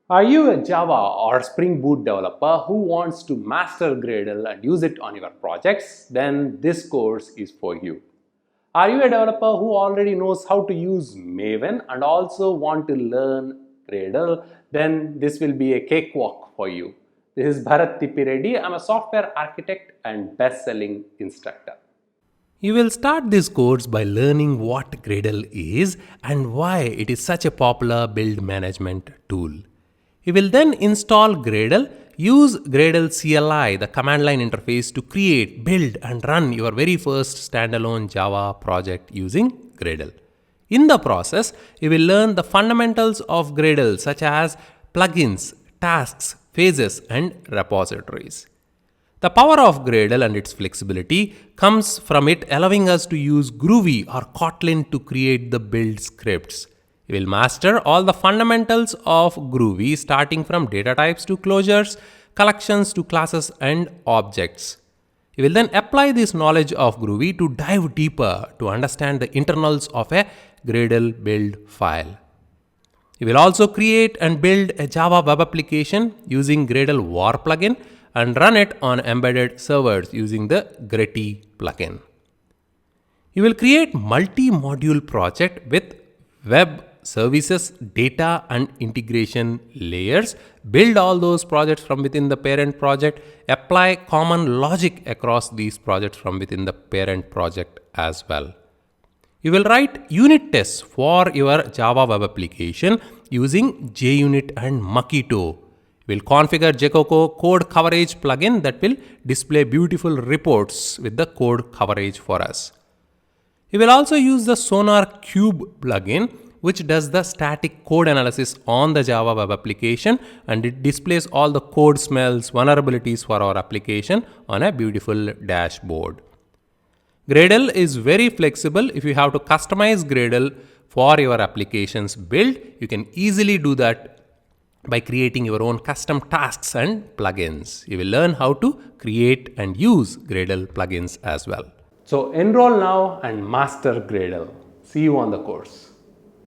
Are you a Java or Spring Boot developer who wants to master Gradle and use it on your projects? Then this course is for you. Are you a developer who already knows how to use Maven and also want to learn Gradle? Then this will be a cakewalk for you. This is Bharat Reddy. I'm a software architect and best-selling instructor. You will start this course by learning what Gradle is and why it is such a popular build management tool. You will then install Gradle, use Gradle CLI, the command line interface, to create, build and run your very first standalone Java project using Gradle. In the process, you will learn the fundamentals of Gradle such as plugins, tasks, phases and repositories. The power of Gradle and its flexibility comes from it allowing us to use Groovy or Kotlin to create the build scripts. You will master all the fundamentals of Groovy, starting from data types to closures, collections to classes and objects. You will then apply this knowledge of Groovy to dive deeper to understand the internals of a Gradle build file. You will also create and build a Java web application using Gradle War plugin and run it on embedded servers using the Gradle plugin. You will create multi-module project with web services, data and integration layers, build all those projects from within the parent project, apply common logic across these projects from within the parent project as well. You will write unit tests for your Java web application using JUnit and Mockito. You will configure Jacoco code coverage plugin that will display beautiful reports with the code coverage for us. You will also use the Sonar Cube plugin, which does the static code analysis on the Java web application, and it displays all the code smells, vulnerabilities for our application on a beautiful dashboard. Gradle is very flexible. If you have to customize Gradle for your application's build, you can easily do that by creating your own custom tasks and plugins. You will learn how to create and use Gradle plugins as well. So enroll now and master Gradle. See you on the course.